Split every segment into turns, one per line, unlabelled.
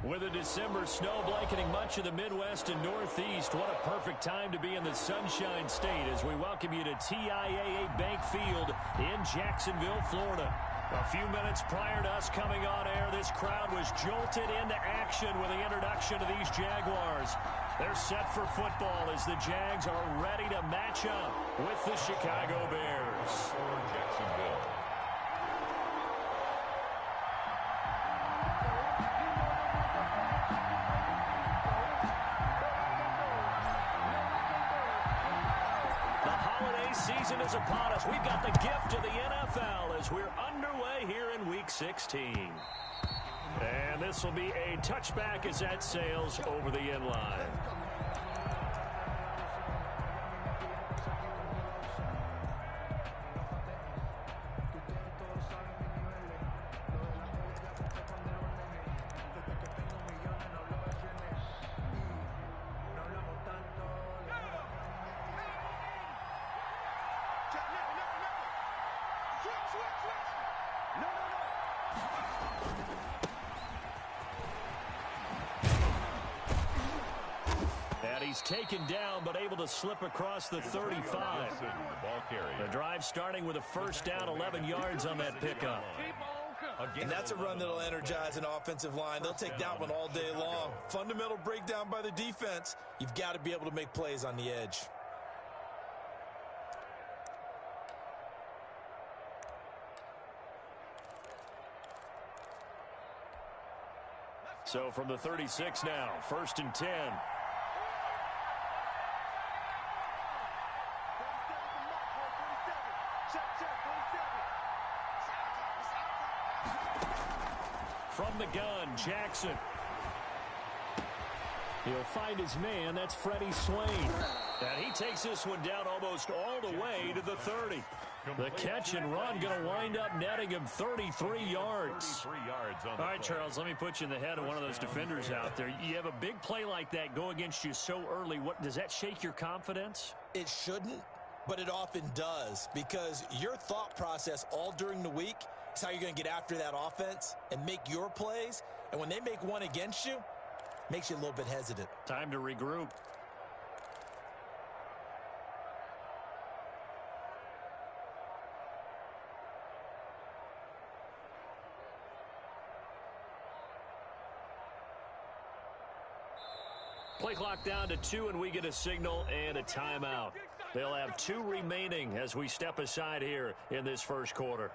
With a December snow blanketing much of the Midwest and Northeast, what a perfect time to be in the Sunshine State as we welcome you to TIAA Bank Field in Jacksonville, Florida. A few minutes prior to us coming on air, this crowd was jolted into action with the introduction of these Jaguars. They're set for football as the Jags are ready to match up with the Chicago Bears.
For Jacksonville.
Season is upon us. We've got the gift of the NFL as we're underway here in Week 16. And this will be a touchback as that sails over the end line. He's taken down, but able to slip across the 35. The drive starting with a first down, 11 yards on that pickup.
And that's a run that'll energize an offensive line. They'll take that one all day long. Fundamental breakdown by the defense. You've got to be able to make plays on the edge.
So from the 36 now, 1st and 10. From the gun, Jackson. He'll find his man. That's Freddie Swain. And he takes this one down almost all the way to the 30. The catch and run going to wind up netting him 33 yards. All right, Charles, let me put you in the head of one of those defenders out there. You have a big play like that go against you so early. What does that shake your confidence?
It shouldn't, but it often does, because your thought process all during the week is how you're going to get after that offense and make your plays. And when they make one against you, it makes you a little bit hesitant.
Time to regroup. Play clock down to 2, and we get a signal and a timeout. They'll have 2 remaining as we step aside here in this first quarter.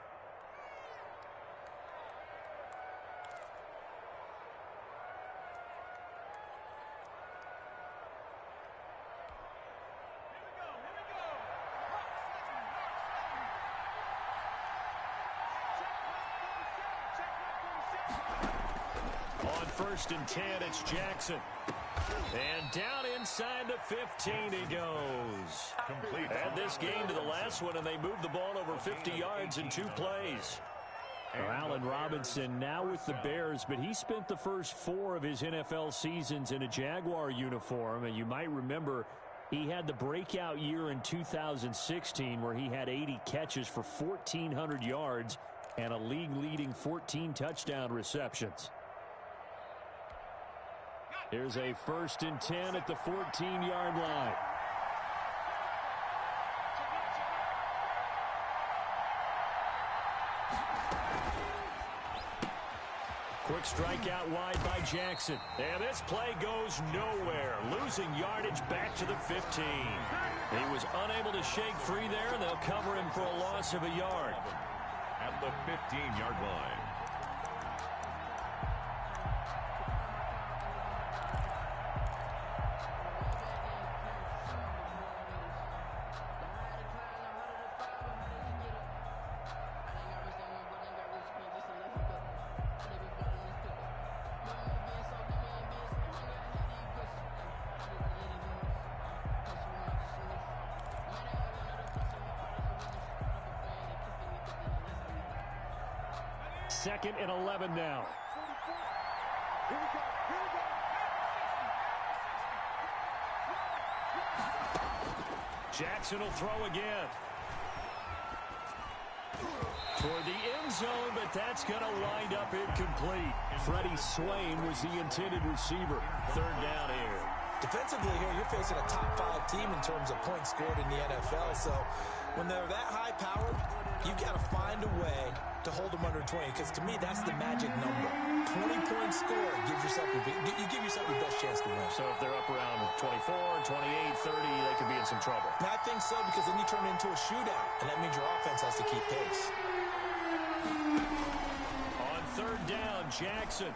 On 1st and 10, it's Jackson. And down inside the 15 he goes.
Complete.
Add this game to the last one, and they moved the ball over 50 yards in 2 plays. Allen Robinson now with the Bears, but he spent the first 4 of his NFL seasons in a Jaguar uniform. And you might remember he had the breakout year in 2016 where he had 80 catches for 1,400 yards and a league-leading 14 touchdown receptions. Here's a 1st and 10 at the 14-yard line. Quick strike out wide by Jackson. And this play goes nowhere. Losing yardage back to the 15. He was unable to shake free there, and they'll cover him for a loss of a yard.
At the 15-yard line.
Second and 11 now. Jackson will throw again. Toward the end zone, but that's going to wind up incomplete. Freddie Swain was the intended receiver. Third down here.
Defensively here, you're facing a top-5 team in terms of points scored in the NFL. So when they're that high-powered, you've got to find a way to hold them under 20. Because to me, that's the magic number. 20 points scored gives yourself you give yourself your best chance to win.
So if they're up around 24, 28, 30, they could be in some trouble.
And I think so, because then you turn it into a shootout, and that means your offense has to keep pace.
On third down, Jackson.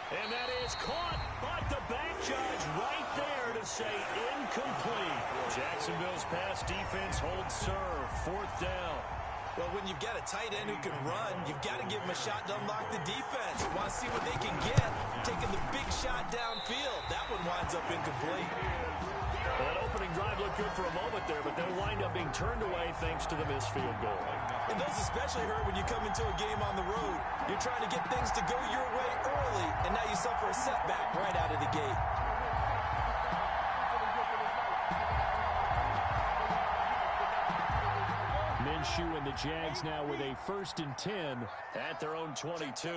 And that is caught, but the back judge right there to say incomplete. Jacksonville's pass defense holds serve. Fourth down.
Well, when you've got a tight end who can run, you've got to give him a shot to unlock the defense. Want to see what they can get, taking the big shot downfield. That one winds up incomplete.
That opening drive looked good for a moment there, but then wind up being turned away thanks to the missed field goal.
And those especially hurt when you come into a game on the road. You're trying to get things to go your way early, and now you suffer a setback right out of the gate.
Minshew and the Jags now with a 1st and 10 at their own 22.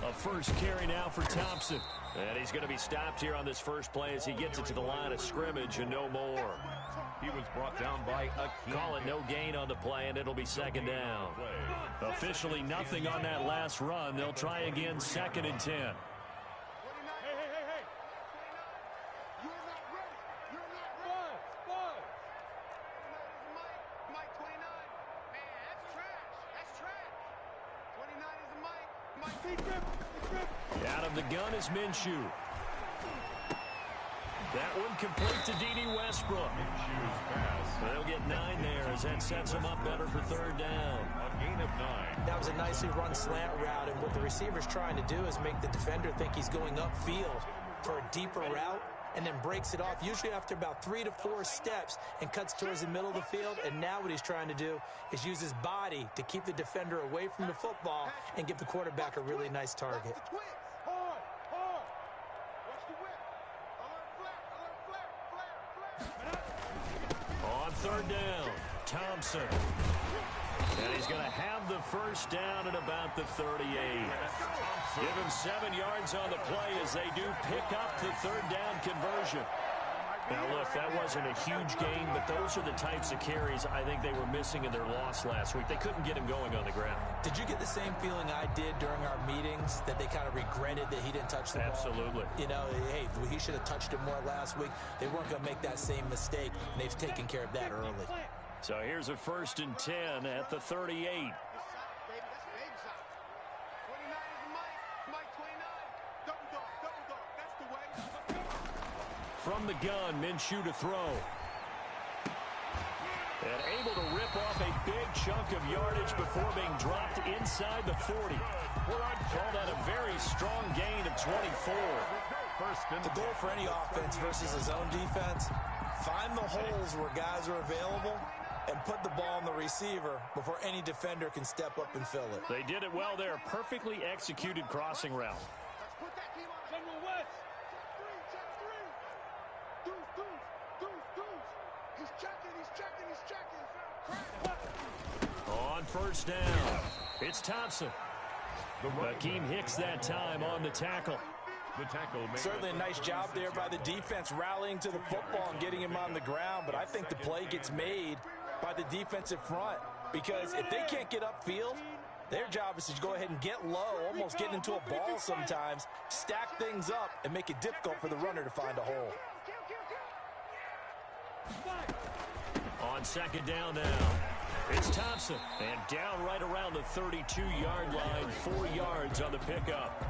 A first carry now for Thompson. And he's going to be stopped here on this first play as he gets it to the line of scrimmage and no more.
He was brought down by a
Call it no gain on the play, and it'll be second down. Officially nothing on that last run. They'll try again, 2nd and 10. Out of the gun is Minshew. That one complete to D.D. Westbrook. They'll get 9 there as that sets them up better for third down.
A gain of 9.
That was a nicely run slant route, and what the receiver's trying to do is make the defender think he's going upfield for a deeper route, and then breaks it off, usually after about 3 to 4 steps, and cuts towards the middle of the field. And now what he's trying to do is use his body to keep the defender away from the football and give the quarterback a really nice target.
On third down, Thompson. And he's going to have the first down at about the 38. Give him 7 yards on the play as they do pick up the third down conversion. Now, look, that wasn't a huge gain, but those are the types of carries I think they were missing in their loss last week. They couldn't get him going on the ground.
Did you get the same feeling I did during our meetings, that they kind of regretted that he didn't touch the ball?
Absolutely.
You know, hey, he should have touched it more last week. They weren't going to make that same mistake, and they've taken care of that early.
So here's a 1st and 10 at the 38. From the gun, Minshew to throw. And able to rip off a big chunk of yardage before being dropped inside the 40. Call that a very strong gain of 24.
The goal for any offense versus his own defense, find the holes where guys are available and put the ball on the receiver before any defender can step up and fill it.
They did it well there. Perfectly executed crossing route. On first down, it's Thompson. Hakeem Hicks that time on the tackle.
Certainly a nice job there by the defense, rallying to the football and getting him on the ground. But I think the play gets made by the defensive front, because if they can't get upfield, their job is to go ahead and get low, almost get into a ball sometimes, stack things up, and make it difficult for the runner to find a hole.
On second down now, it's Thompson. And down right around the 32-yard line, 4 yards on the pickup.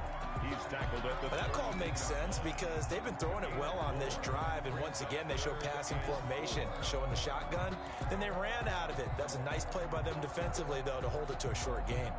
He's tackled at the...
That call makes sense because they've been throwing it well on this drive, and once again they show passing formation, showing the shotgun. Then they ran out of it. That's a nice play by them defensively, though, to hold it to a short gain.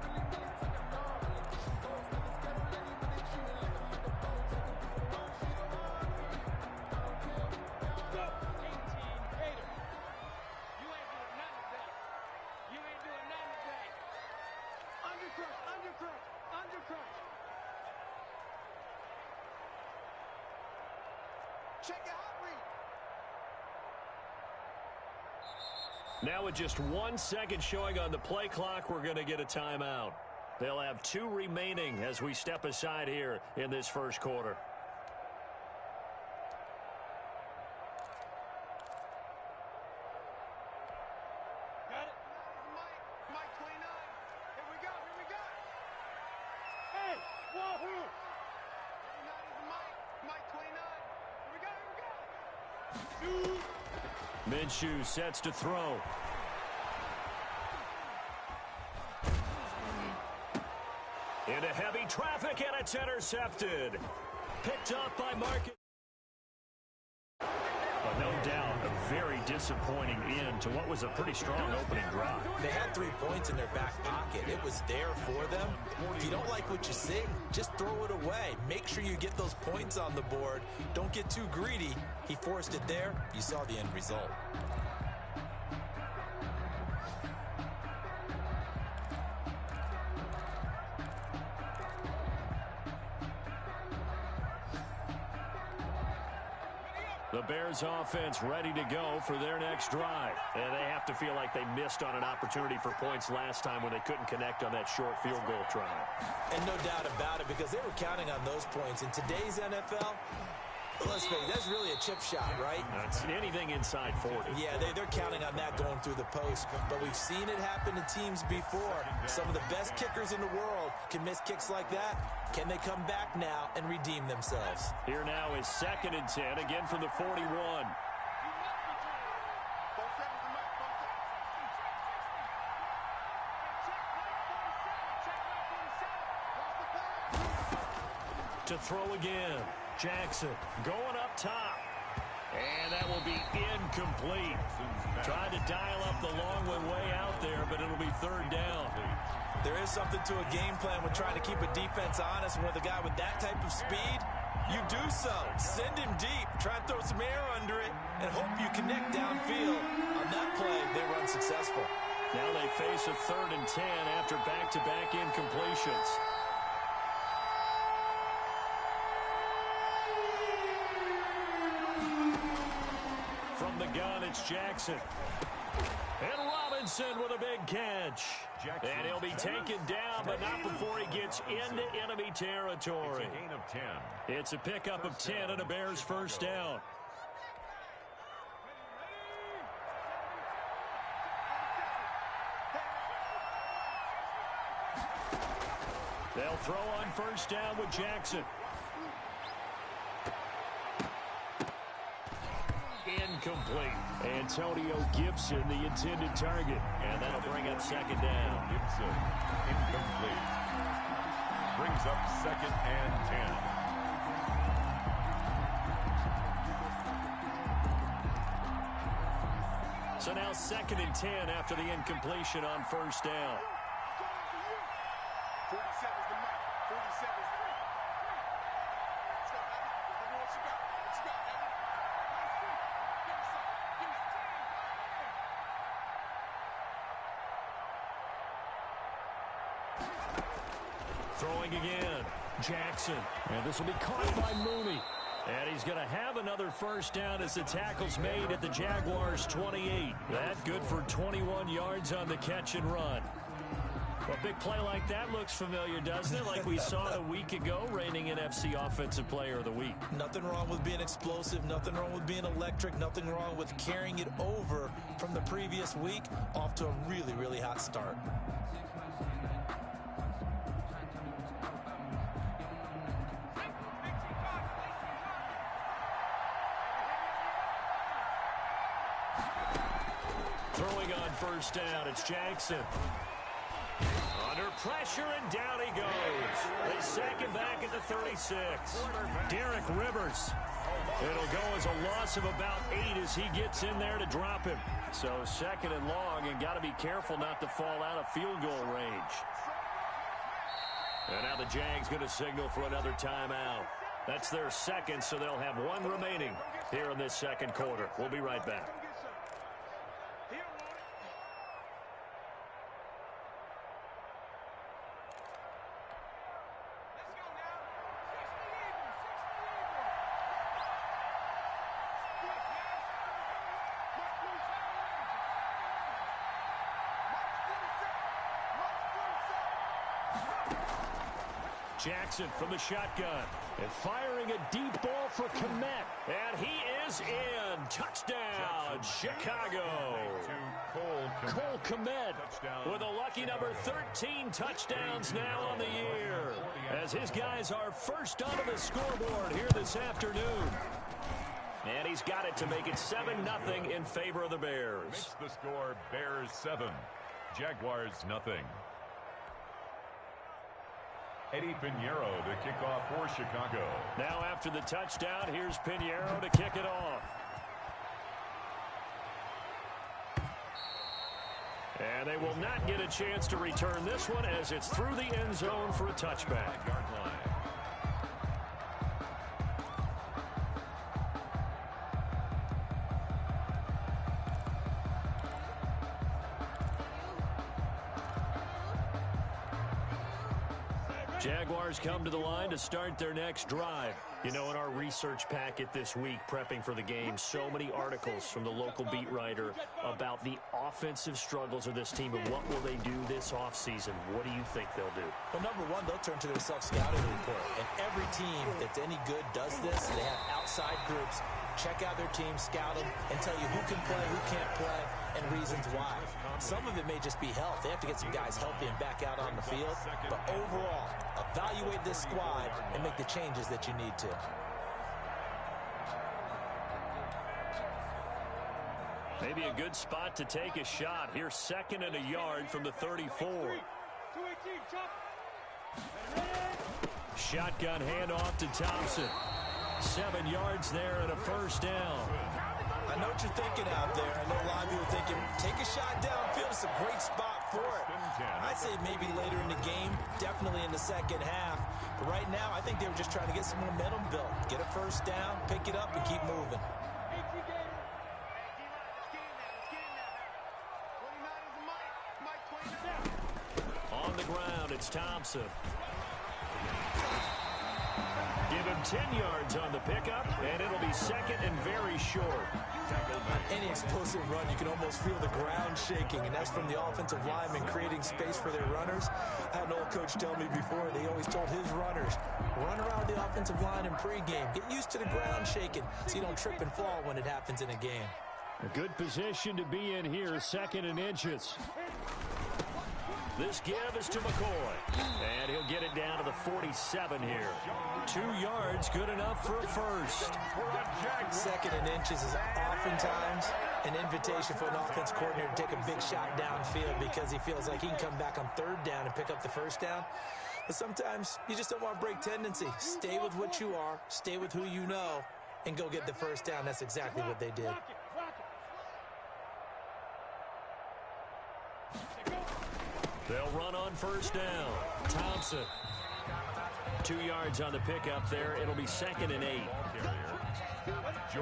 Now with just 1 second showing on the play clock, we're going to get a timeout. They'll have 2 remaining as we step aside here in this first quarter.
Got it. Mike 29. Here we go. Hey, wahoo! 39 is Mike 29. Here we go.
Minshew sets to throw. Into heavy traffic, and it's intercepted. Picked up by Marcus. But no doubt, a very disappointing end to what was a pretty strong opening drive.
They had 3 points in their back pocket. It was there for them. If you don't like what you see, just throw it away. Make sure you get those points on the board. Don't get too greedy. He forced it there. You saw the end result.
The Bears offense ready to go for their next drive. And they have to feel like they missed on an opportunity for points last time when they couldn't connect on that short field goal try.
And no doubt about it, because they were counting on those points. In today's NFL, let's face it, that's really a chip shot, right?
That's anything inside 40.
Yeah, they're counting on that going through the post. But we've seen it happen to teams before. Some of the best kickers in the world can miss kicks like that. Can they come back now and redeem themselves?
Here now is 2nd and 10, again from the 41. To throw again. Jackson going up top. And that will be incomplete. Tried to dial up the long one way out there, but it'll be 3rd down.
There is something to a game plan when trying to keep a defense honest. And with a guy with that type of speed, you do so. Send him deep. Try and throw some air under it and hope you connect downfield. On that play, they were unsuccessful.
Now they face a 3rd and 10 after back-to-back incompletions. From the gun, it's Jackson. And Robinson with a big catch. And he'll be taken down, but not before he gets into enemy territory.
It's a gain of 10.
It's a pickup of 10 and a Bears first down. They'll throw on first down with Jackson. Incomplete. Antonio Gibson, the intended target. And that'll bring up 2nd down.
Gibson, incomplete. Brings up 2nd and 10.
So now 2nd and 10 after the incompletion on first down.
47 is the mic. 47 is the mic. Let's go, baby. Let me know what you got. What you got, baby?
Throwing again. Jackson. And this will be caught by Mooney. And he's going to have another first down as the tackle's made at the Jaguars' 28. That good for 21 yards on the catch and run. A big play like that looks familiar, doesn't it? Like we saw a week ago, reigning NFC Offensive Player of the Week.
Nothing wrong with being explosive. Nothing wrong with being electric. Nothing wrong with carrying it over from the previous week off to a really, really hot start.
Throwing on first down, it's Jackson. Under pressure, and down he goes. They sack him back at the 36. Derek Rivers. It'll go as a loss of about 8 as he gets in there to drop him. So 2nd and long, and got to be careful not to fall out of field goal range. And now the Jags going to signal for another timeout. That's their 2nd, so they'll have 1 remaining here in this 2nd quarter. We'll be right back. Jackson from the shotgun. And firing a deep ball for Kmet. And he is in. Touchdown, Chicago. Cole Kmet with a lucky number 13 touchdowns now on the year. As his guys are first onto the scoreboard here this afternoon. And he's got it to make it 7-0 in favor of the Bears.
Makes the score Bears 7, Jaguars nothing. Eddie Pinheiro to kick off for Chicago.
Now after the touchdown, here's Pinheiro to kick it off. And they will not get a chance to return this one as it's through the end zone for a touchback.
Yard line.
Jaguars come to the line to start their next drive. You know, in our research packet this week, prepping for the game, so many articles from the local beat writer about the offensive struggles of this team and what will they do this offseason. What do you think they'll do?
Well, number one, they'll turn to their self-scouting report. And every team that's any good does this. They have outside groups. Check out their team, scout them, and tell you who can play, who can't play, and reasons why. Some of it may just be health. They have to get some guys healthy and back out on the field. But overall, evaluate this squad and make the changes that you need to.
Maybe a good spot to take a shot. Here's 2nd and a yard from the 34. Shotgun handoff to Thompson. 7 yards there and a first down.
I know what you're thinking out there. I know a lot of people are thinking, take a shot downfield. It's a great spot for it. I'd say maybe later in the game, definitely in the second half. But right now, I think they were just trying to get some momentum built. Get a first down, pick it up, and keep moving.
On the ground, it's Thompson. Give him 10 yards on the pickup, and it'll be 2nd and very short.
On any explosive run, you can almost feel the ground shaking, and that's from the offensive linemen creating space for their runners. I had an old coach tell me before, they always told his runners, run around the offensive line in pregame. Get used to the ground shaking so you don't trip and fall when it happens in a game.
A good position to be in here, 2nd and inches. This give is to McCoy, and he'll get it down to the 47 here. 2 yards, good enough for a first.
2nd and inches is oftentimes an invitation for an offense coordinator to take a big shot downfield because he feels like he can come back on 3rd down and pick up the first down. But sometimes you just don't want to break tendency. Stay with what you are, stay with who you know, and go get the first down. That's exactly what they did.
They'll run on first down. Thompson. 2 yards on the pickup there. It'll be 2nd and 8.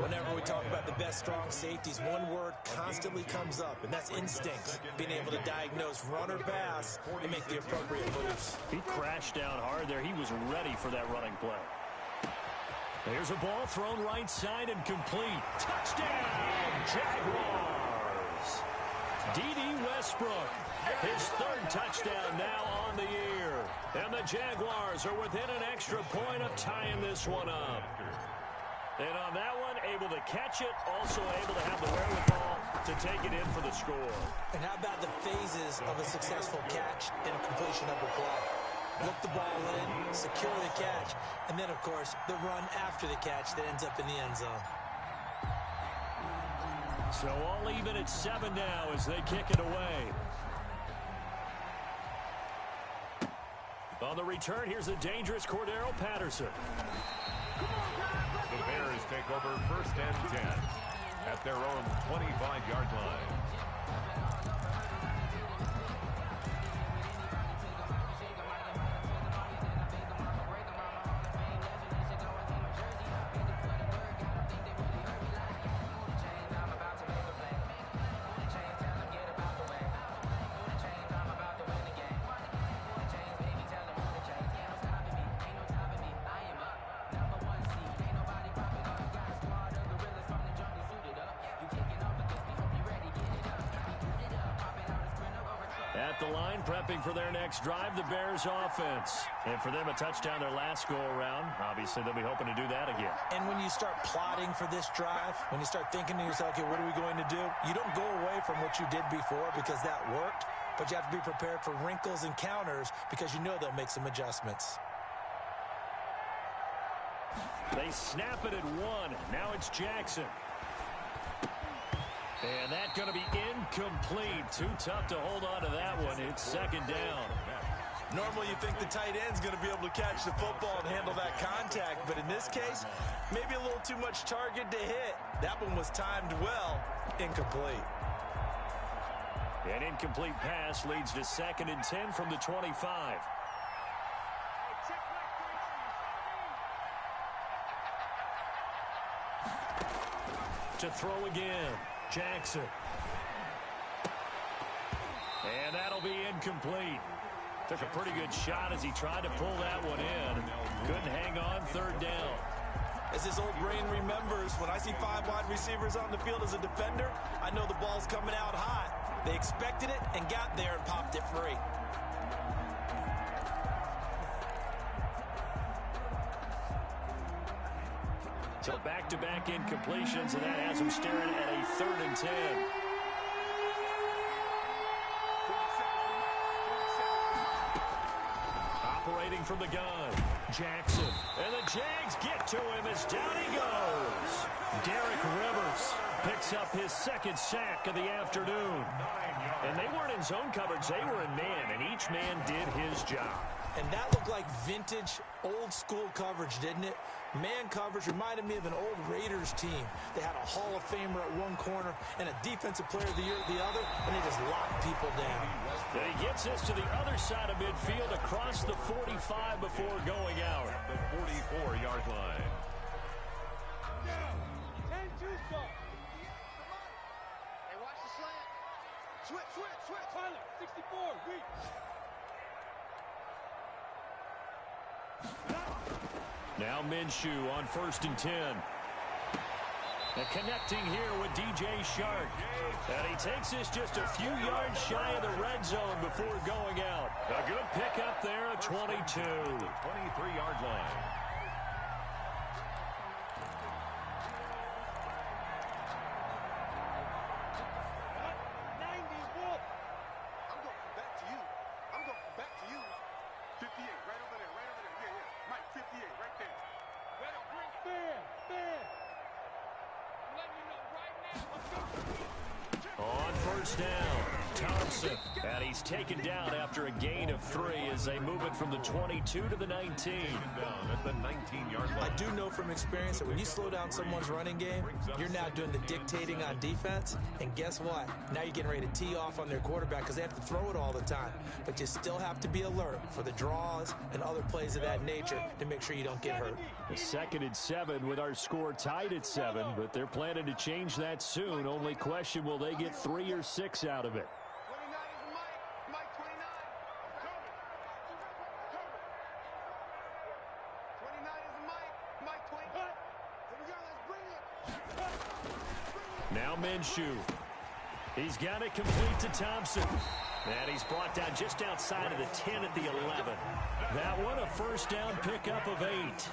Whenever we talk about the best strong safeties, one word constantly comes up, and that's instinct. Being able to diagnose run or pass and make the appropriate moves.
He crashed down hard there. He was ready for that running play. There's a ball thrown right side and complete. Touchdown, Jaguars. D.D. Westbrook. His 3rd touchdown now on the year. And the Jaguars are within an extra point of tying this one up. And on that one, able to catch it, also able to have the wherewithal to take it in for the score.
And how about the phases of a successful catch and a completion of a play? Look the ball in, secure the catch, and then, of course, the run after the catch that ends up in the end zone.
So all even at 7 now as they kick it away. On the return, here's the dangerous Cordero Patterson.
The Bears take over 1st and 10 at their own 25-yard line.
At the line, prepping for their next drive, the Bears offense. And for them, a touchdown their last go-around. Obviously, they'll be hoping to do that again.
And when you start plotting for this drive, when you start thinking to yourself, okay, what are we going to do? You don't go away from what you did before because that worked, but you have to be prepared for wrinkles and counters because you know they'll make some adjustments.
They snap it at 1. Now it's Jackson. And that's going to be incomplete. Too tough to hold on to that one. It's second down.
Normally you think the tight end's going to be able to catch the football and handle that contact, but in this case, maybe a little too much target to hit. That one was timed well. Incomplete.
An incomplete pass leads to 2nd and 10 from the 25. To throw again. Jackson. And that'll be incomplete. Took a pretty good shot as he tried to pull that one in. Couldn't hang on, 3rd down.
As his old brain remembers, when I see 5 wide receivers on the field as a defender, I know the ball's coming out hot. They expected it and got there and popped it free.
So back-to-back incompletions, and that has him staring at a 3rd and 10. Operating from the gun, Jackson. And the Jags get to him as down he goes. Derek Rivers picks up his 2nd sack of the afternoon. And they weren't in zone coverage, they were in man, and each man did his job.
And that looked like vintage, old-school coverage, didn't it? Man coverage reminded me of an old Raiders team. They had a Hall of Famer at one corner and a Defensive Player of the Year at the other, and they just locked people down.
And he gets this to the other side of midfield across the 45 before going out.
At the 44-yard line.
Hey, watch the slant. Switch. Tyler, 64, weak.
Now Minshew on 1st and 10. And connecting here with DJ Shark. And he takes this just a few yards shy of the red zone before going out. A good pickup there at 22.
23-yard line.
I'm going back to you. 58, right over there. Yeah. Mike, 58, right there. Better bring it. Fair. Let me know right now.
On 1st down, Thompson. And he's taken down after a gain of 3 as they move it from the 22 to the 19.
Down at the 19-yard line.
I do know from experience that when you slow down someone's running game, you're now doing the dictating on defense. And guess what? Now you're getting ready to tee off on their quarterback because they have to throw it all the time. But you still have to be alert for the draws and other plays of that nature to make sure you don't get hurt.
2nd and 7 with our score tied at 7, but they're planning to change that soon. Only question, will they get 3 or 6 out of it?
29 is Mike. Mike, 29. Cover. 29 is Mike. Mike, 29. Here we go. Let's bring it.
Now Minshew. He's got it complete to Thompson. And he's brought down just outside of the 10 at the 11. That one a 1st down pickup of 8.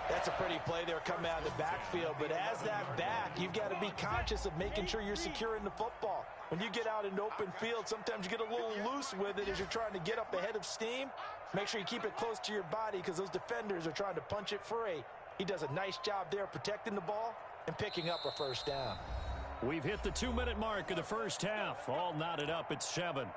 That's a pretty play there coming out of the backfield, but as that back, you've got to be conscious of making sure you're securing the football. When you get out in open field, sometimes you get a little loose with it as you're trying to get up ahead of steam. Make sure you keep it close to your body because those defenders are trying to punch it free. He does a nice job there protecting the ball and picking up a 1st down.
We've hit the 2-minute mark of the 1st half. All knotted up at 7.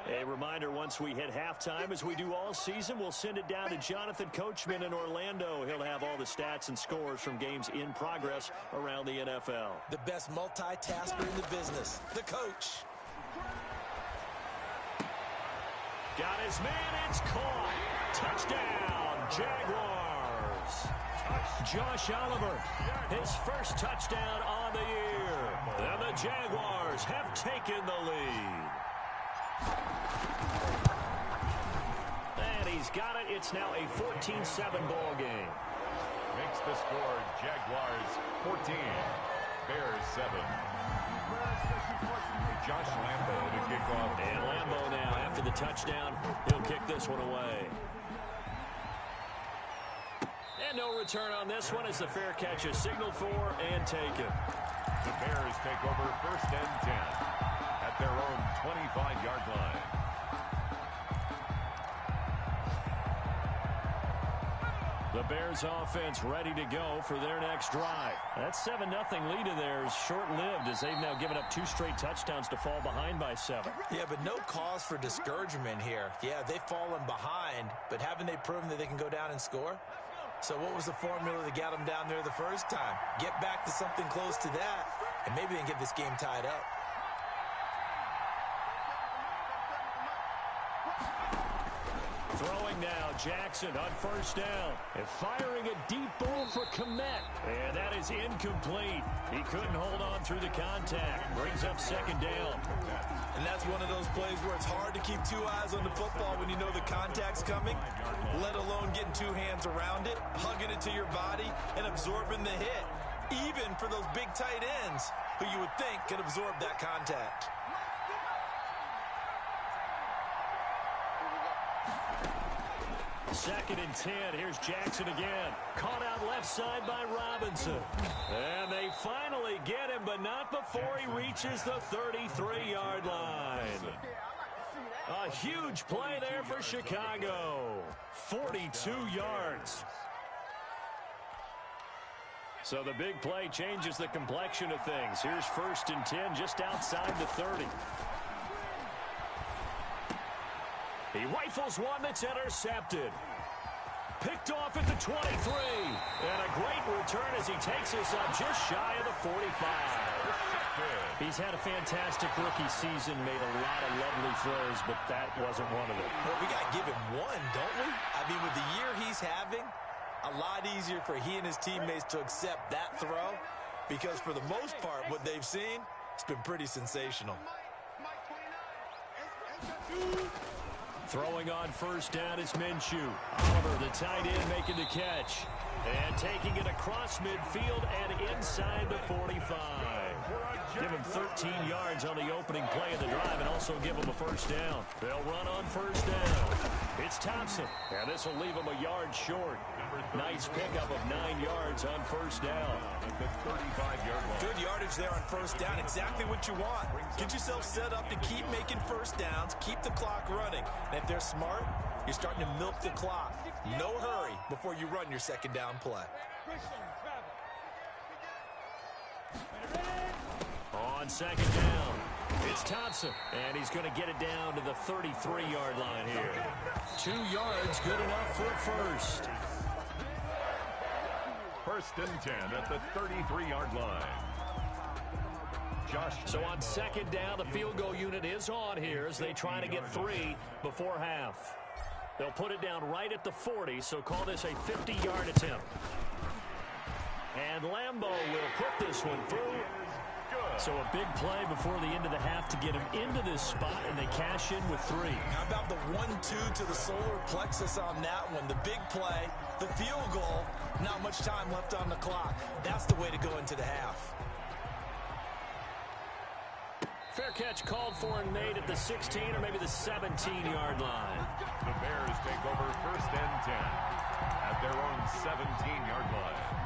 A reminder, once we hit halftime, as we do all season, we'll send it down to Jonathan Coachman in Orlando. He'll have all the stats and scores from games in progress around the NFL.
The best multitasker in the business, the coach.
Got his man, it's caught. Touchdown, Jaguars. Josh Oliver, his first touchdown on the year. And the Jaguars have taken the lead. And he's got it. It's now a 14-7 ball game.
Makes the score Jaguars 14, Bears 7. Josh Lambo to kick off.
And Lambo now, after the touchdown, he'll kick this one away. And no return on this one as the fair catch is signaled for and taken.
The Bears take over 1st and 10 at their own 25-yard line.
The Bears offense ready to go for their next drive. That 7-0 lead of theirs short-lived as they've now given up 2 straight touchdowns to fall behind by 7.
Yeah, but no cause for discouragement here. Yeah, they've fallen behind, but haven't they proven that they can go down and score? So what was the formula that got them down there the first time? Get back to something close to that, and maybe they can get this game tied up.
Throwing now, Jackson on 1st down. And firing a deep ball for Kmet. And that is incomplete. He couldn't hold on through the contact. Brings up 2nd down.
And that's one of those plays where it's hard to keep 2 eyes on the football when you know the contact's coming, let alone getting 2 hands around it, hugging it to your body, and absorbing the hit. Even for those big tight ends who you would think could absorb that contact.
Second and 10. Here's Jackson again. Caught out left side by Robinson. And they finally get him, but not before he reaches the 33-yard line. A huge play there for Chicago. 42 yards. So the big play changes the complexion of things. Here's 1st and 10 just outside the 30. He rifles one that's intercepted. Picked off at the 23. And a great return as he takes us up just shy of the 45. He's had a fantastic rookie season, made a lot of lovely throws, but that wasn't one of them.
Well, we got to give him one, don't we? I mean, with the year he's having, a lot easier for he and his teammates to accept that throw because for the most part, what they've seen, it's been pretty sensational.
Throwing on 1st down is Minshew. Oliver, the tight end, making the catch. And taking it across midfield and inside the 45. Give him 13 yards on the opening play of the drive and also give him a 1st down. They'll run on 1st down. It's Thompson. And this will leave him a yard short. Nice pickup of 9 yards on 1st down.
Good yardage there on 1st down. Exactly what you want. Get yourself set up to keep making 1st downs. Keep the clock running. And if they're smart, you're starting to milk the clock. No hurry before you run your 2nd down play.
On 2nd down, it's Thompson, and he's going to get it down to the 33-yard line here. 2 yards, good enough for a 1st.
1st and 10 at the 33-yard line.
So on 2nd down, the field goal unit is on here as they try to get 3 before half. They'll put it down right at the 40, so call this a 50-yard attempt. And Lambo will put this one through. So a big play before the end of the half to get him into this spot, and they cash in with 3.
How about the 1-2 to the solar plexus on that one? The big play, the field goal, not much time left on the clock. That's the way to go into the half.
Fair catch called for and made at the 16 or maybe the 17-yard line.
The Bears take over 1st and 10 at their own 17-yard line.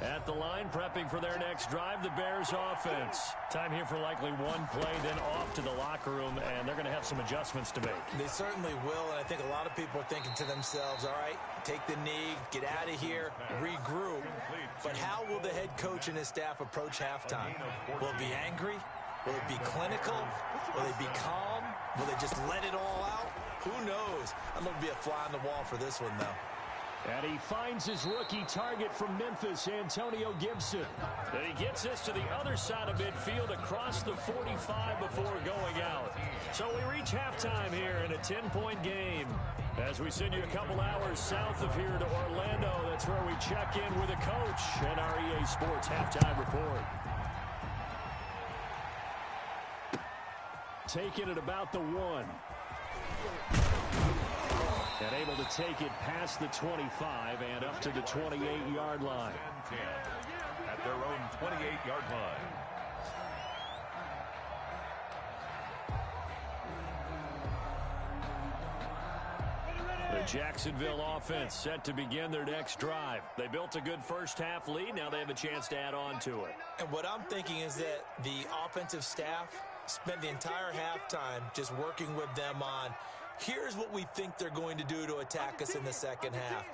At the line, prepping for their next drive, the Bears offense. Time here for likely one play, then off to the locker room, and they're going to have some adjustments to make.
They certainly will, and I think a lot of people are thinking to themselves, all right, take the knee, get out of here, regroup. But how will the head coach and his staff approach halftime? Will it be angry? Will it be clinical? Will they be calm? Will they just let it all out? Who knows? I'd love to be a fly on the wall for this one, though.
And he finds his rookie target from Memphis, Antonio Gibson. And he gets this to the other side of midfield across the 45 before going out. So we reach halftime here in a 10-point game. As we send you a couple hours south of here to Orlando, that's where we check in with a coach and our EA Sports halftime report. Taking it about the 1. And able to take it past the 25 and up to the 28-yard line.
At their own 28-yard line.
The Jacksonville offense set to begin their next drive. They built a good first-half lead. Now they have a chance to add on to it.
And what I'm thinking is that the offensive staff spent the entire halftime just working with them on, here's what we think they're going to do to attack us in the second half.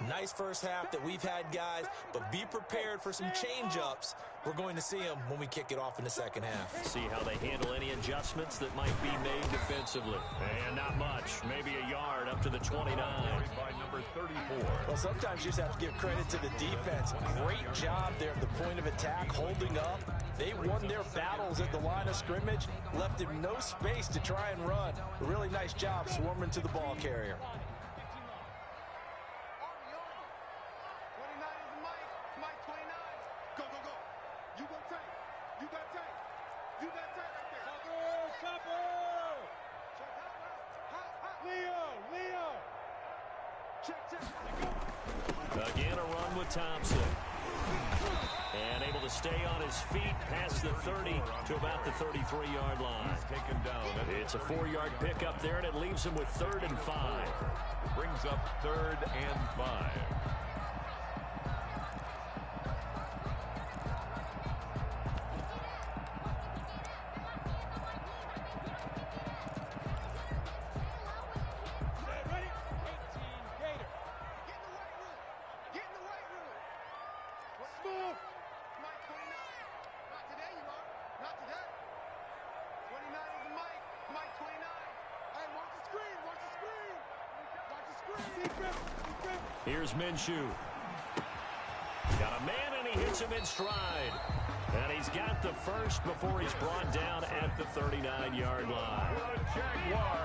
Nice first half that we've had, guys, but be prepared for some change-ups. We're going to see them when we kick it off in the second half.
See how they handle any adjustments that might be made defensively. And not much. Maybe a yard up to the 29.
By number 34.
Well, sometimes you just have to give credit to the defense. Great job there at the point of attack, holding up. They won their battles at the line of scrimmage, left him no space to try and run. A really nice job swarming to the ball carrier.
29 is Mike. Mike 29. Go, go, go. You got tight. You got tight. You got tight right there. Chopper! Leo! Check.
Again, a run with Thompson. And able to stay on his feet past the 30 to about the 33-yard line.
He's taken down.
It's a 4-yard pickup there, and it leaves him with 3rd and 5.
Brings up 3rd and 5.
Here's Minshew. Got a man, and he hits him in stride. And he's got the first before he's brought down at the 39-yard line.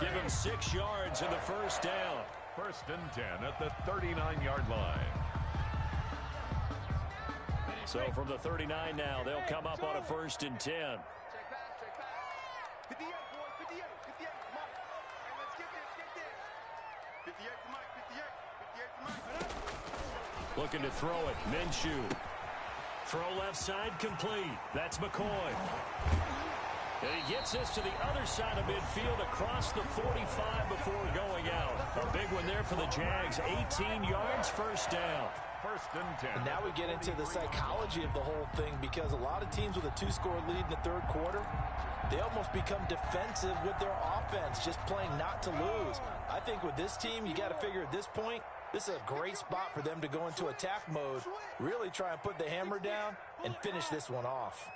Give him 6 yards in the first down.
1st and 10 at the 39-yard line.
So from the 39 now, they'll come up on a 1st and 10.
Check pass. 58, boys. 58. Come on. Hey, let's get this. 58 for Mike. 58 for Mike.
Looking to throw it. Minshew. Throw left side complete. That's McCoy. And he gets this to the other side of midfield across the 45 before going out. A big one there for the Jags. 18 yards, 1st down.
1st and 10.
And now we get into the psychology of the whole thing, because a lot of teams with a 2-score lead in the 3rd quarter, they almost become defensive with their offense, just playing not to lose. I think with this team, you got to figure at this point, this is a great spot for them to go into attack mode, really try and put the hammer down and finish this one off.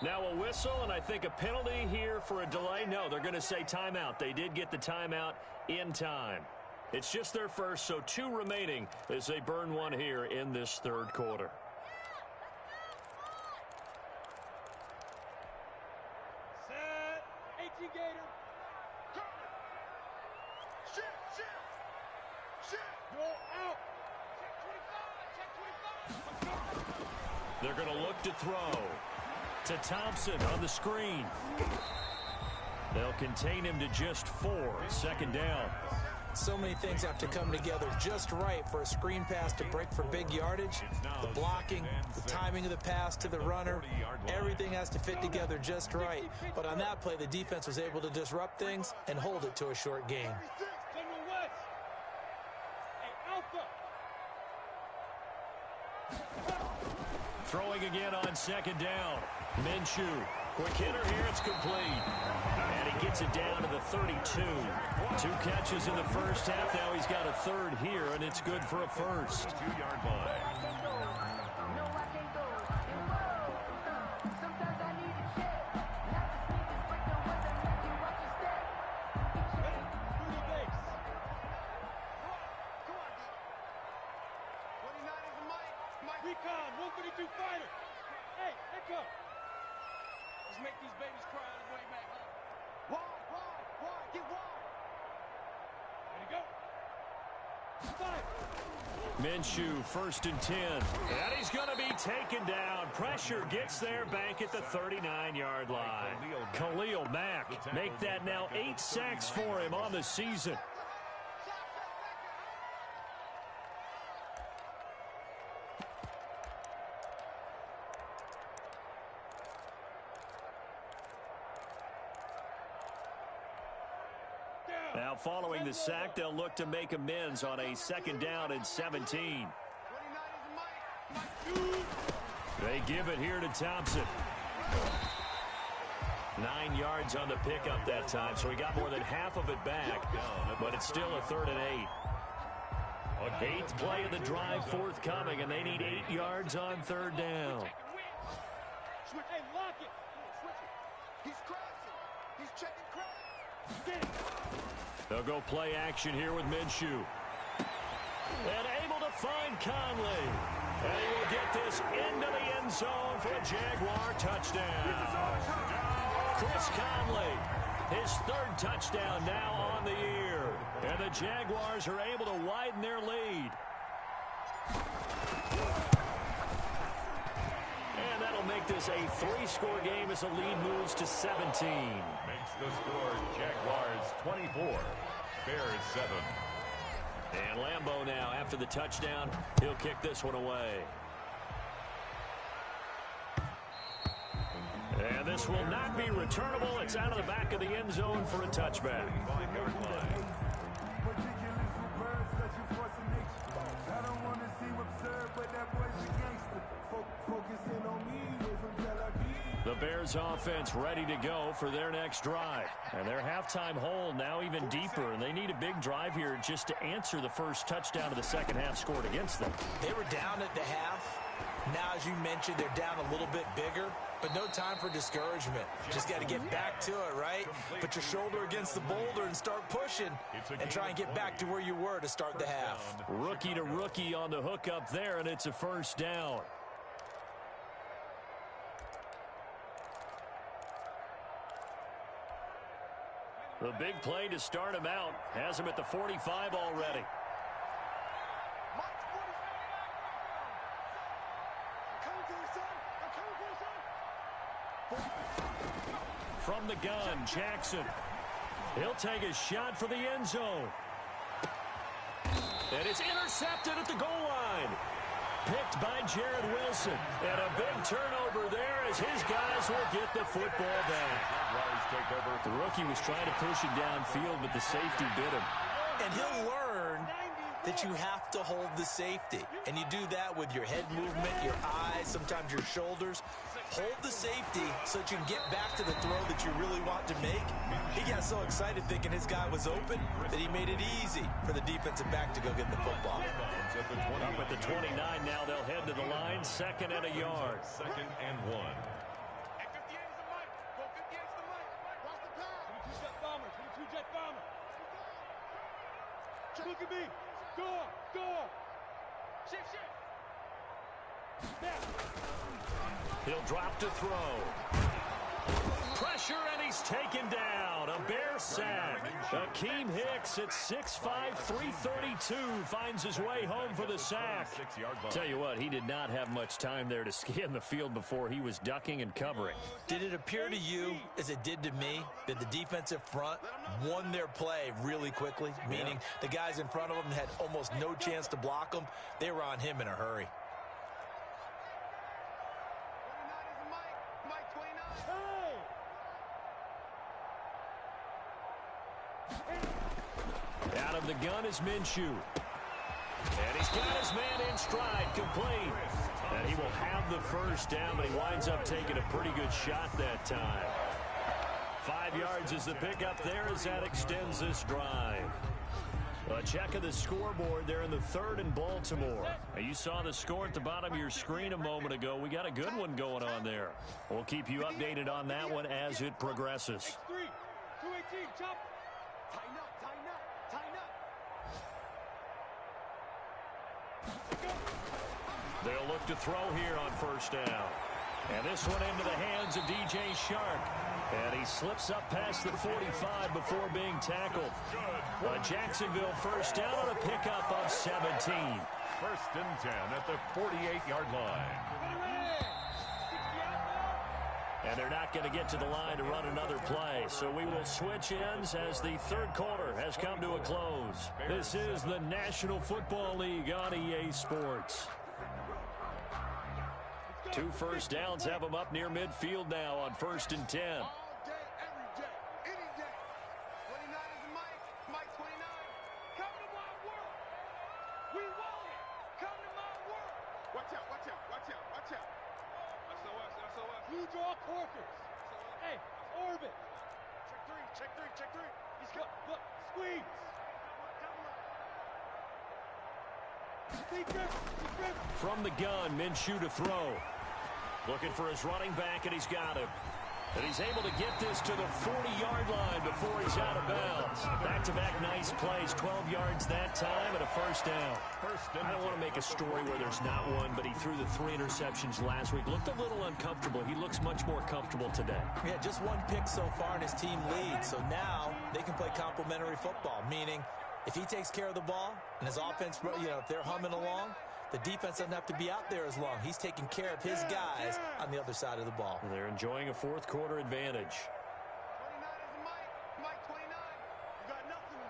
Now a whistle, and I think a penalty here for a delay. No, they're going to say timeout. They did get the timeout in time. It's just their first, so 2 remaining as they burn one here in this 3rd quarter.
Set. 18 Gator. Shit. Go out. Check 25.
They're going to look to throw to Thompson on the screen. They'll contain him to just 4. 2nd down.
So many things have to come together just right for a screen pass to break for big yardage. The blocking, the timing of the pass to the runner, everything has to fit together just right. But on that play, the defense was able to disrupt things and hold it to a short gain.
Throwing again on 2nd down. Minshew. Quick hitter here. It's complete. And he gets it down to the 32. 2 catches in the first half. Now he's got a 3rd here, and it's good for a 1st.
2-yard line.
Be calm. 152 fighter. Hey, let go. Let's make these babies cry on the way back home. Wide. Get wide. Ready to go. Five.
Minshew, 1st and 10. And he's going to be taken down. Pressure gets there back at the 39-yard line. Khalil Mack, make that now 8 sacks for him on the season. Now, following the sack, they'll look to make amends on a 2nd down and 17. They give it here to Thompson. 9 yards on the pickup that time, so he got more than half of it back, but it's still a 3rd and 8. 8th play of the drive forthcoming, and they need 8 yards on 3rd down.
Hey, lock it. Switch it. He's crashing. He's checking crash. Get it.
They'll go play action here with Minshew. And able to find Conley. And he will get this into the end zone for a Jaguar touchdown. Chris Conley, his 3rd touchdown now on the year. And the Jaguars are able to widen their lead. And that'll make this a 3-score game as the lead moves to 17.
Makes the score Jaguars 24, Bears 7.
And Lambeau now, after the touchdown, he'll kick this one away. And this will not be returnable. It's out of the back of the end zone for a touchback.
5-yard line.
The Bears offense ready to go for their next drive. And their halftime hole now even deeper. And they need a big drive here just to answer the first touchdown of the second half scored against them.
They were down at the half. Now, as you mentioned, they're down a little bit bigger. But no time for discouragement. Just got to get back to it, right? Put your shoulder against the boulder and start pushing. And try and get back to where you were to start the half.
Rookie to rookie on the hook up there, and it's a 1st down. The big play to start him out has him at the 45 already. From the gun, Jackson. He'll take a shot for the end zone. And it's intercepted at the goal line. Picked by Jared Wilson. And a big turnover there as his guys will get the football back. The rookie was trying to push it downfield, but the safety bit him.
And he'll learn that you have to hold the safety. And you do that with your head movement, your eyes, sometimes your shoulders. Hold the safety so that you can get back to the throw that you really want to make. He got so excited thinking his guy was open that he made it easy for the defensive back to go get the football.
Up at the 29 now, they'll head to the line, 2nd and a yard.
2nd and 1.
Hey, 58 is the mic. Go 58 is the mic. Watch the pass. 22-jet bomber. 22-jet bomber. Look at me. Door. Shift. Now.
He'll drop to throw. Pressure, and he's taken down. A Bear sack. Akeem Hicks at 6'5", 332 finds his way home for the sack. Tell you what, he did not have much time there to scan the field before he was ducking and covering.
Did it appear to you, as it did to me, that the defensive front won their play really quickly? Meaning the guys in front of them had almost no chance to block them. They were on him in a hurry.
Out of the gun is Minshew. And he's got his man in stride, complete. And he will have the first down, but he winds up taking a pretty good shot that time. 5 yards is the pickup there as that extends this drive. A check of the scoreboard there in the 3rd and Baltimore. Now, you saw the score at the bottom of your screen a moment ago. We got a good one going on there. We'll keep you updated on that one as it progresses.
X3, 218, chop. Tighten up.
They'll look to throw here on first down. And this one into the hands of DJ Shark. And he slips up past the 45 before being tackled. Jacksonville first down on a pickup of 17.
First and 10 at the 48-yard line.
And they're not going to get to the line to run another play. So we will switch ends as the third quarter has come to a close. This is the National Football League on EA Sports. 2 first downs have them up near midfield now on first and 10.
All day, every day, any day. 29 is Mike 29. Come to my world. We want it. Come to my world. Watch out, watch out, watch out, watch out. SOS, SOS. Blue draw corkers. Hey, orbit. Check three. He's got, look, squeeze.
From the gun, Minshew to throw. Looking for his running back, and he's got him. And he's able to get this to the 40-yard line before he's out of bounds. Back-to-back nice plays, 12 yards that time, and a first down. I don't want to make a story where there's not one, but he threw the 3 interceptions last week. Looked a little uncomfortable. He looks much more comfortable today.
Yeah, just 1 pick so far, and his team leads. So now they can play complementary football, meaning if he takes care of the ball and his offense, if they're humming along, the defense doesn't have to be out there as long. He's taking care of his guys on the other side of the ball.
And they're enjoying a fourth quarter advantage.
29 is Mike 29. You got nothing.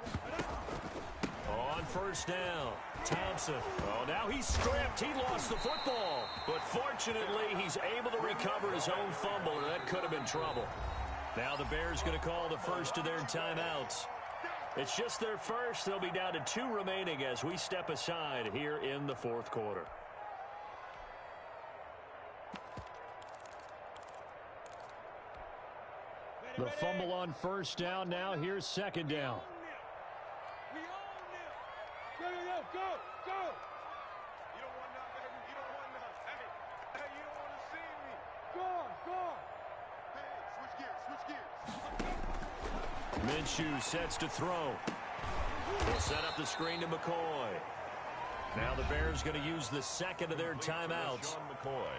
On first down, Thompson. Oh, now he's stripped. He lost the football. But fortunately, he's able to recover his own fumble, and that could have been trouble. Now the Bears going to call the first of their timeouts. It's just their first. They'll be down to 2 remaining as we step aside here in the fourth quarter. The fumble on first down. Now here's second down.
We own them. Go. You don't want none, baby. You don't want none. Hey, you don't want to see me. Go. Hey, switch gears.
Minshew sets to throw. They'll set up the screen to McCoy. Now the Bears going to use the second of their timeouts.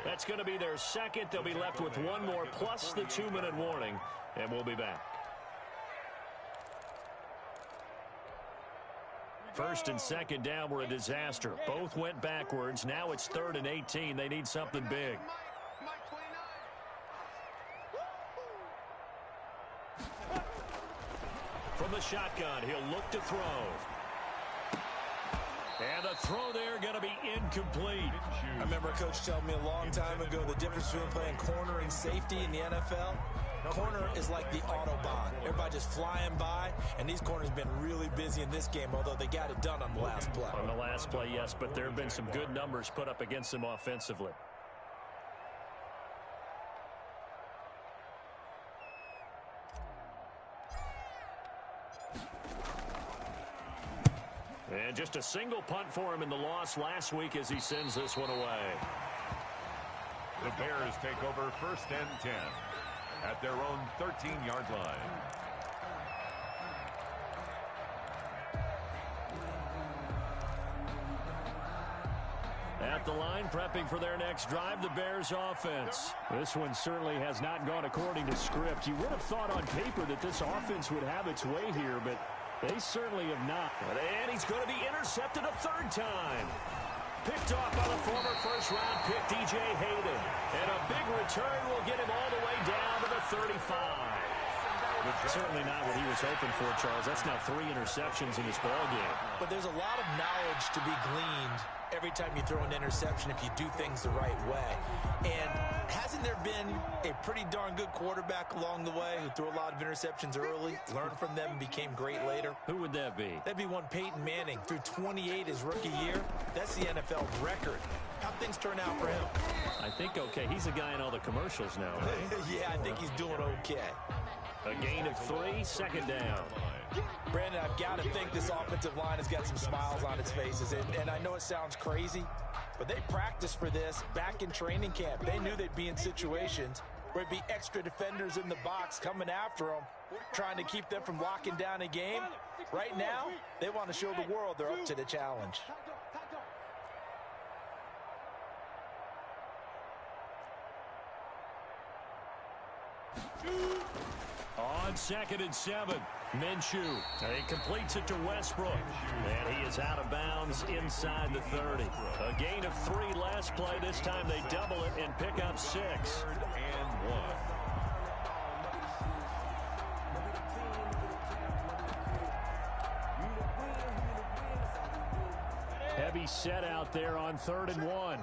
That's going to be their second. They'll be left with 1 more plus the 2-minute warning, and we'll be back. First and second down were a disaster. Both went backwards. Now it's 3rd and 18. They need something big. From the shotgun, he'll look to throw. And the throw there going to be incomplete.
I remember a coach telling me a long time ago the difference between playing corner and safety in the NFL. Corner is like the Autobahn. Everybody just flying by, and these corners have been really busy in this game, although they got it done on the last play.
On the last play, yes, but there have been some good numbers put up against them offensively. And just a single punt for him in the loss last week as he sends this one away.
The Bears take over first and 10 at their own 13-yard line.
At the line, prepping for their next drive, the Bears offense. This one certainly has not gone according to script. You would have thought on paper that this offense would have its way here, but they certainly have not. And he's going to be intercepted a 3rd time. Picked off by the former first-round pick, DJ Hayden. And a big return will get him all the way down to the 35. Certainly not what he was hoping for, Charles. That's now 3 interceptions in this ballgame.
But there's a lot of knowledge to be gleaned every time you throw an interception if you do things the right way. And hasn't there been a pretty darn good quarterback along the way who threw a lot of interceptions early, learned from them, and became great later?
Who would that be?
That'd be one Peyton Manning. Threw 28 his rookie year. That's the NFL record. How'd things turn out for him?
I think okay. He's a guy in all the commercials now, right?
Yeah, I think he's doing okay.
A gain of 3, second down.
Brandon, I've got to think this offensive line has got some smiles on its faces. And I know it sounds crazy, but they practiced for this back in training camp. They knew they'd be in situations where it'd be extra defenders in the box coming after them, trying to keep them from locking down a game. Right now, they want to show the world they're up to the challenge.
On 2nd and 7, Minshew. He completes it to Westbrook. And he is out of bounds inside the 30. A gain of 3 last play. This time they double it and pick up 6.
3rd and 1.
Heavy set out there on 3rd and 1.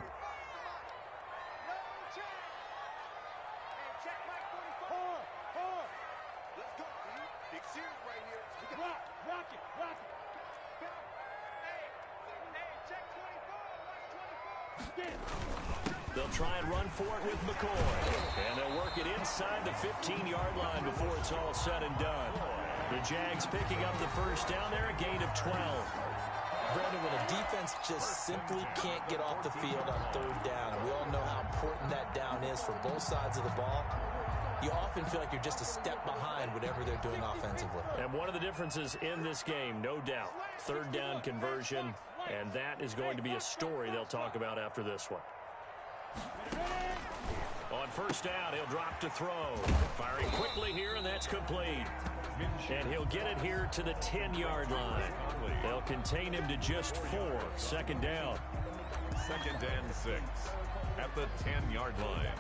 They'll try and run for it with McCoy. And they'll work it inside the 15-yard line before it's all said and done. The Jags picking up the first down there, a gain of 12.
Brandon, when a defense just simply can't get off the field on 3rd down, and we all know how important that down is for both sides of the ball, you often feel like you're just a step behind whatever they're doing offensively. And
one of the differences in this game, no doubt, 3rd down conversion, and that is going to be a story they'll talk about after this one. On 1st down, he'll drop to throw. Firing quickly here, and that's complete. And he'll get it here to the 10-yard line. They'll contain him to just 4. 2nd down.
2nd and 6 at the 10-yard line.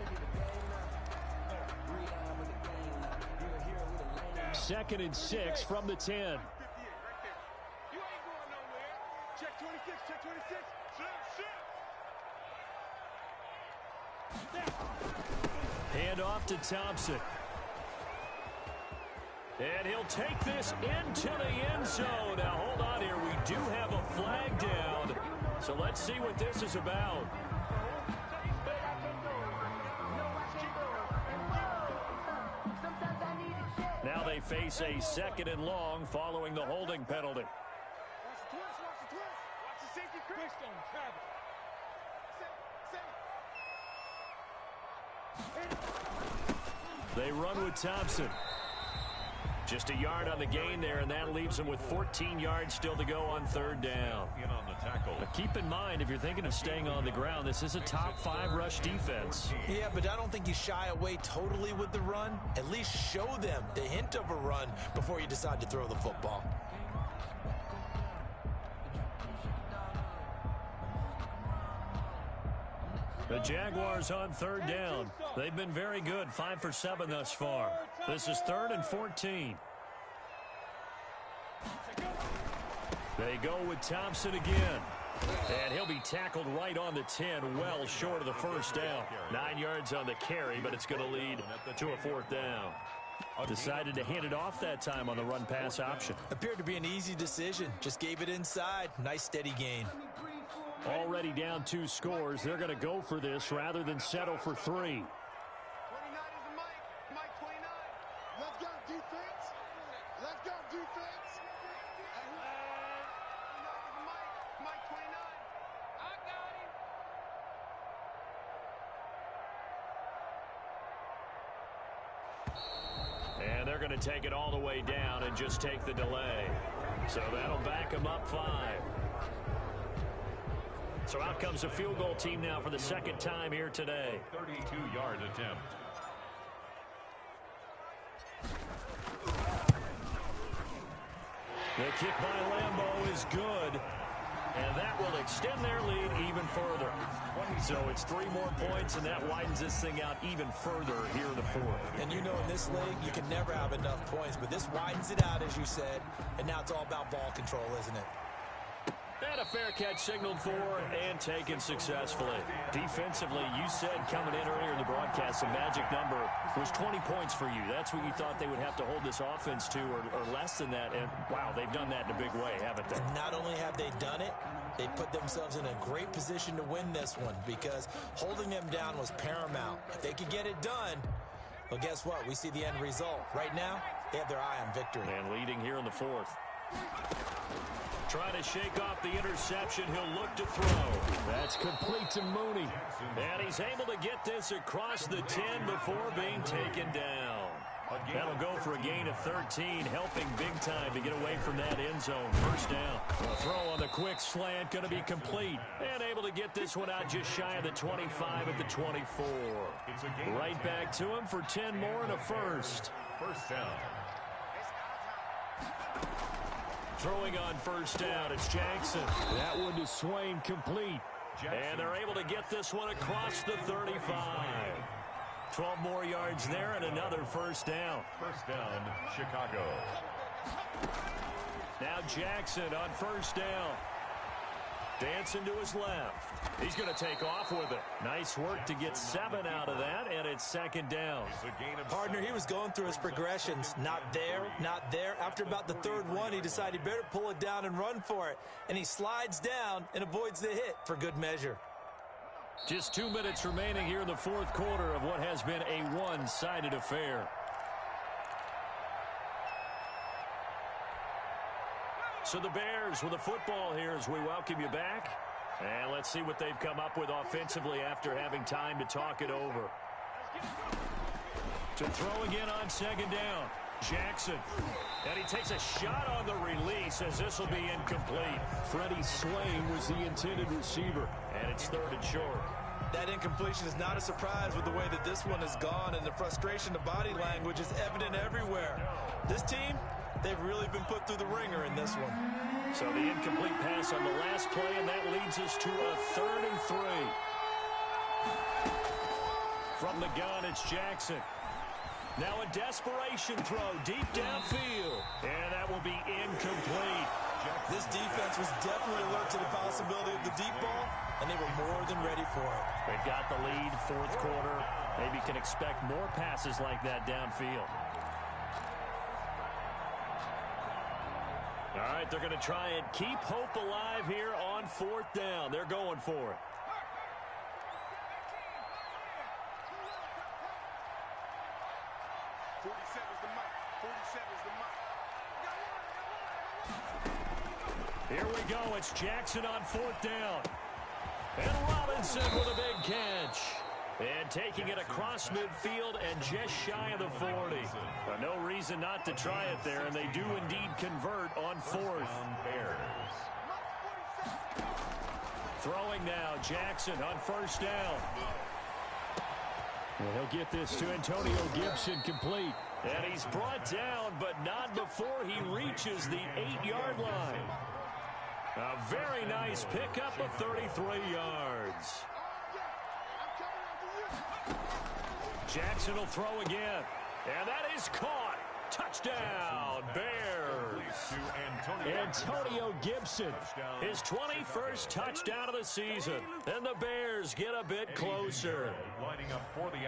2nd and 6 from the 10.
You ain't going nowhere. Check 26, check 26.
Hand off to Thompson. And he'll take this into the end zone. Now, hold on here. We do have a flag down. So let's see what this is about. Now they face a 2nd and long following the holding penalty.
Watch the twist, watch the twist. Watch the safety twist on Travis.
They run with Thompson. Just a yard on the gain there, and that leaves them with 14 yards still to go on 3rd down.
In on the tackle.
But keep in mind, if you're thinking of staying on the ground, this is a top 5 rush defense.
Yeah, but I don't think you shy away totally with the run. At least show them the hint of a run before you decide to throw the football.
The Jaguars on 3rd down. They've been very good, 5 for 7 thus far. This is 3rd and 14. They go with Thompson again. And he'll be tackled right on the 10, well short of the 1st down. 9 yards on the carry, but it's going to lead to a 4th down. Decided to hand it off that time on the run-pass option.
Appeared to be an easy decision. Just gave it inside. Nice steady gain.
Already down 2 scores. They're going to go for this rather than settle for 3.
29 is the Mike. Mike 29. Let's go, defense. Let's go, defense. And 29 is the Mike. Mike 29. I got him.
And they're going to take it all the way down and just take the delay. So that'll back them up 5. So out comes a field goal team now for the 2nd time here today.
32-yard attempt.
The kick by Lambeau is good. And that will extend their lead even further. So it's 3 more points, and that widens this thing out even further here in the 4th.
And you know in this league, you can never have enough points, but this widens it out, as you said. And now it's all about ball control, isn't it?
And a fair catch signaled for and taken successfully. Defensively, you said coming in earlier in the broadcast, the magic number was 20 points for you. That's what you thought they would have to hold this offense to, or less than that. And, wow, they've done that in a big way, haven't they?
Not only have they done it, they put themselves in a great position to win this one because holding them down was paramount. If they could get it done, well, guess what? We see the end result. Right now, they have their eye on victory.
And leading here in the 4th. Trying to shake off the interception. He'll look to throw. That's complete to Mooney. And he's able to get this across the 10 before being taken down. That'll go for a gain of 13, helping big time to get away from that end zone. First down. The throw on the quick slant going to be complete. And able to get this one out just shy of the 25 at the 24. Right back to him for 10 more and a first.
First down.
Throwing on first down, it's Jackson. That one to Swain, complete. And they're able to get this one across the 35. 12 more yards there and another first down.
First down, Chicago.
Now Jackson on first down. Dancing to his left. He's going to take off with it. Nice work to get 7 out of that, and it's second down.
Partner, he was going through his progressions. Not there, not there. After about the third one, he decided he better pull it down and run for it. And he slides down and avoids the hit for good measure.
Just 2 minutes remaining here in the fourth quarter of what has been a one-sided affair. So the Bears with the football here as we welcome you back. And let's see what they've come up with offensively after having time to talk it over. To throw again on second down. Jackson. And he takes a shot on the release as this will be incomplete. Freddie Swain was the intended receiver. And it's third and short.
That incompletion is not a surprise with the way that this one has gone, and the frustration of body language is evident everywhere. This team, they've really been put through the ringer in this one.
So the incomplete pass on the last play, and that leads us to a 3rd and 3. From the gun, it's Jackson. Now a desperation throw deep downfield, and that will be incomplete.
This defense was definitely alert to the possibility of the deep ball, and they were more than ready for it.
They've got the lead, fourth quarter. Maybe can expect more passes like that downfield. All right, they're going to try and keep hope alive here on 4th down. They're going for it. Here we go. It's Jackson on 4th down. And Robinson with a big catch. And taking it across midfield and just shy of the 40. But no reason not to try it there, and they do indeed convert on 4th. Throwing now, Jackson on first down. Well, he'll get this to Antonio Gibson, complete. And he's brought down, but not before he reaches the 8-yard line. A very nice pickup of 33 yards. Jackson will throw again. And that is caught. Touchdown, Bears. Antonio Gibson, his 21st touchdown of the season. And the Bears get a bit closer.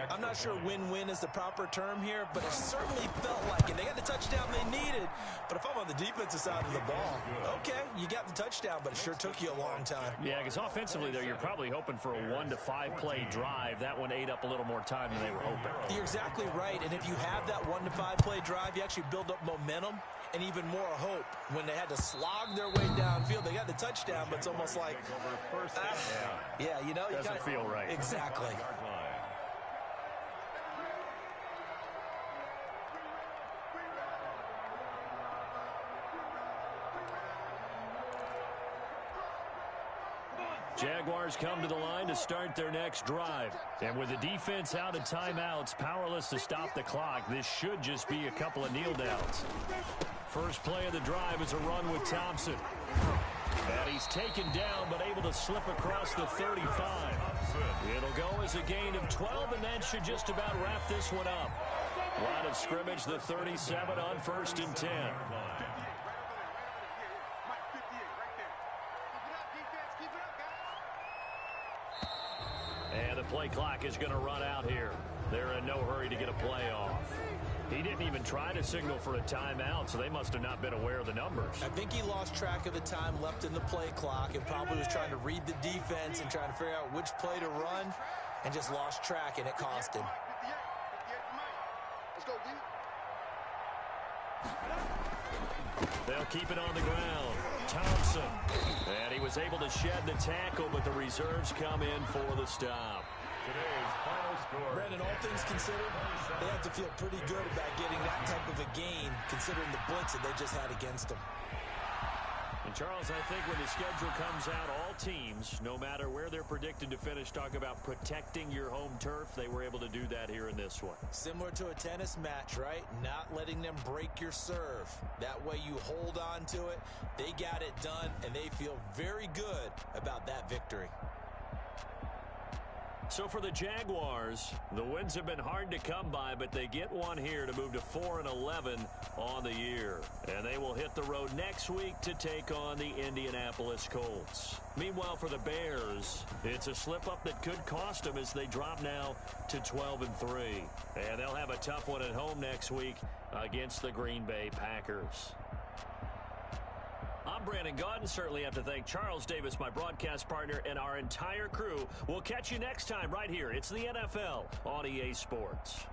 I'm not sure win-win is the proper term here, but it certainly felt like it. They got the touchdown they needed, but if I'm on the defensive side of the ball, okay, you got the touchdown, but it sure took you a long time.
Yeah, because offensively, though, you're probably hoping for a 1 to 5 play drive. That one ate up a little more time than they were hoping.
You're exactly right, and if you have that 1 to 5 play drive, you actually build up momentum and even more hope. When they had to slog their way downfield, they got the touchdown, but it's almost like, yeah, you know,
doesn't feel right.
Exactly.
Jaguars come to the line to start their next drive. And with the defense out of timeouts, powerless to stop the clock, this should just be a couple of kneel downs. First play of the drive is a run with Thompson. And he's taken down, but able to slip across the 35. It'll go as a gain of 12, and that should just about wrap this one up. Line of scrimmage, the 37 on 1st and 10. And the play clock is going to run out here. They're in no hurry to get a play off. He didn't even try to signal for a timeout, so they must have not been aware of the numbers.
I think he lost track of the time left in the play clock and probably was trying to read the defense and trying to figure out which play to run and just lost track, and it cost him.
They'll keep it on the ground. Thompson. And he was able to shed the tackle, but the reserves come in for the stop.
today's final score.
Brandon, all things considered, they have to feel pretty good about getting that type of a game, considering the blitz that they just had against them.
And Charles, I think when the schedule comes out, all teams, no matter where they're predicted to finish, talk about protecting your home turf. They were able to do that here in this one.
Similar to a tennis match, right? Not letting them break your serve. That way you hold on to it. They got it done, and they feel very good about that victory.
So for the Jaguars, the wins have been hard to come by, but they get one here to move to 4-11 on the year. And they will hit the road next week to take on the Indianapolis Colts. Meanwhile, for the Bears, it's a slip-up that could cost them as they drop now to 12-3. And they'll have a tough one at home next week against the Green Bay Packers. I'm Brandon Gaudin. Certainly have to thank Charles Davis, my broadcast partner, and our entire crew. We'll catch you next time right here. It's the NFL on EA Sports.